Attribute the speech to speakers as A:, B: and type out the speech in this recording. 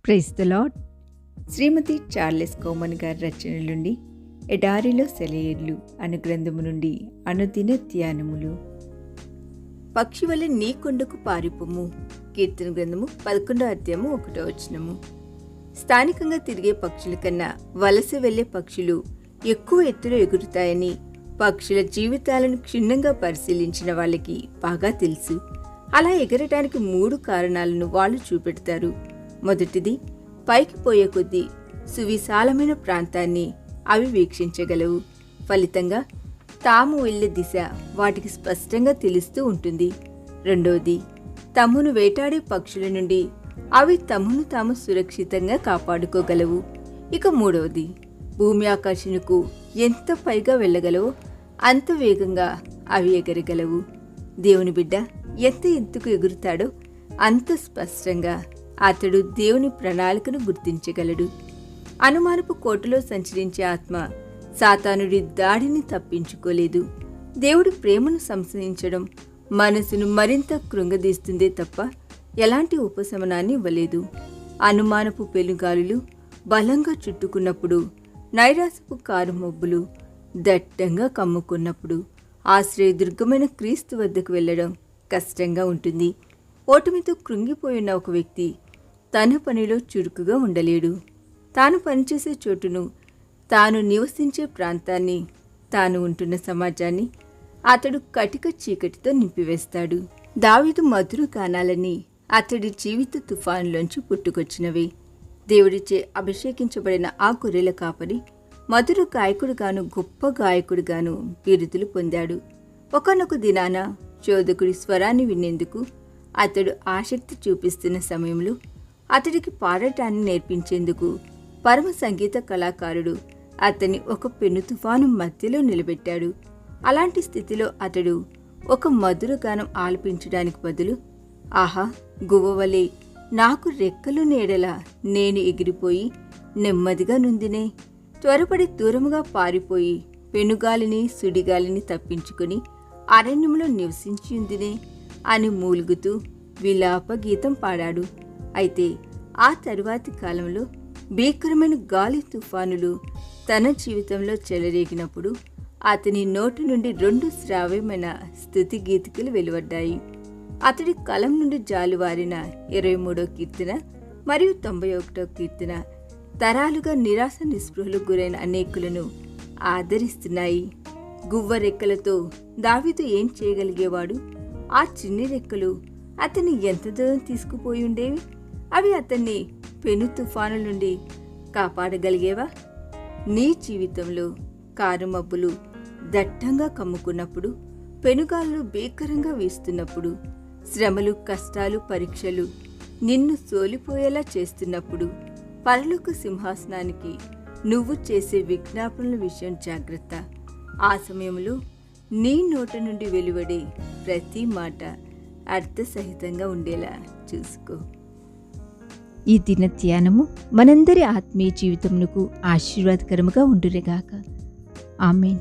A: Praise the Lord.
B: శ్రీమతి Charles Cowman గారి రచనల నుండి ఎడారిలో సెలయేర్లు అను గ్రంథము నుండి అనుదిన ధ్యానములు. పక్షి వలె నీ కొండకు పారిపోము. కీర్తన గ్రంథము 11వ అధ్యాయము 1వ వచనము. స్థానికంగా తిరిగే పక్షుల కన్నా వలస వెళ్లే పక్షులు ఎక్కువ ఎత్తులో ఎగురుతాయని పక్షుల జీవితాలను క్షుణ్ణంగా పరిశీలించిన వాళ్ళకి బాగా తెలుసు. అలా ఎగరటానికి 3 కారణాలను వాళ్ళు చూపెడతారు. మొదటిది, పైకి పోయే కొద్దీ సువిశాలమైన ప్రాంతాన్ని అవి వీక్షించగలవు. ఫలితంగా తాము వెళ్లే దిశ వాటికి స్పష్టంగా తెలుస్తూ ఉంటుంది. రెండవది, తమను వేటాడే పక్షుల నుండి అవి తమను తాము సురక్షితంగా కాపాడుకోగలవు. ఇక మూడవది, భూమి ఆకర్షణకు ఎంత పైగా వెళ్ళగలవో అంత వేగంగా అవి ఎగరగలవు. దేవుని బిడ్డ ఎంత ఎత్తుకు ఎగురుతాడో అంత స్పష్టంగా అతడు దేవుని ప్రణాళికను గుర్తించగలడు. అనుమానపు కోటలో సంచరించే ఆత్మ సాతానుడి దాడిని తప్పించుకోలేదు. దేవుడి ప్రేమను సంశయించడం మనసును మరింత కృంగదీస్తుందే తప్ప ఎలాంటి ఉపశమనాన్ని ఇవ్వలేదు. అనుమానపు పెనుగాలులు బలంగా చుట్టుకున్నప్పుడు, నైరాసపు కారు మబ్బులు దట్టంగా కమ్ముకున్నప్పుడు ఆశ్రయదుర్గమైన క్రీస్తు వద్దకు వెళ్లడం కష్టంగా ఉంటుంది. ఓటమితో కృంగిపోయిన ఒక వ్యక్తి తన పనిలో చురుకుగా ఉండలేడు. తాను పనిచేసే చోటును, తాను నివసించే ప్రాంతాన్ని, తాను ఉంటున్న సమాజాన్ని అతడు కటిక చీకటితో నింపివేస్తాడు. దావీదు మధుర గానాలని అతడి జీవిత తుఫానులోంచి పుట్టుకొచ్చినవి. దేవుడిచే అభిషేకించబడిన ఆ గొర్రెల కాపరి మధుర గాయకుడుగాను గొప్ప గాయకుడుగాను బిరుదులు పొందాడు. ఒకానొక దినాన చోదకుడి స్వరాన్ని వినేందుకు అతడు ఆసక్తి చూపిస్తున్న సమయంలో అతడికి పాడటాన్ని నేర్పించేందుకు పరమ సంగీత కళాకారుడు అతన్ని ఒక పెను తుఫాను మధ్యలో నిలబెట్టాడు. అలాంటి స్థితిలో అతడు ఒక మధుర గానం ఆలపించడానికి బదులు, ఆహా గువ్వవలే నాకు రెక్కలు నీడలా నేను ఎగిరిపోయి నెమ్మదిగా నుందినే, త్వరపడి దూరముగా పారిపోయి పెనుగాలిని సుడిగాలిని తప్పించుకుని అరణ్యంలో నివసించిందినే అని మూలుగుతూ విలాప గీతం పాడాడు. అయితే ఆ తరువాతి కాలంలో భీకరమైన గాలి తుఫానులు తన జీవితంలో చెలరేగినప్పుడు అతని నోటి నుండి 2 శ్రావ్యమైన స్తుతి గీతికలు వెలువడ్డాయి. అతడి కలం నుండి జాలువారిన 23వ కీర్తన మరియు 91వ కీర్తన తరాలుగా నిరాశ నిస్పృహలకు గురైన అనేకులను ఆదరిస్తున్నాయి. గువ్వ రెక్కలతో దావీదు ఏం చేయగలిగేవాడు? ఆ చిన్ని రెక్కలు అతన్ని ఎంత దూరం తీసుకుపోయి ఉండేవి? అవి అతన్ని పెను తుఫాను నుండి కాపాడగలిగేవా? నీ జీవితంలో కారు మబ్బులు దట్టంగా కమ్ముకున్నప్పుడు, పెనుగాళ్ళు భీకరంగా వీస్తున్నప్పుడు, శ్రమలు కష్టాలు పరీక్షలు నిన్ను సోలిపోయేలా చేస్తున్నప్పుడు, పరలోక సింహాసనానికి నువ్వు చేసే విజ్ఞాపనల విషయం జాగ్రత్త. ఆ సమయంలో నీ నోటి నుండి వెలువడే ప్రతి మాట అర్థసహితంగా ఉండేలా చూసుకో.
A: ఈ దిన ధ్యానము మనందరి ఆత్మీయ జీవితమునకు ఆశీర్వాదకరముగా ఉండునుగాక. ఆమేన్.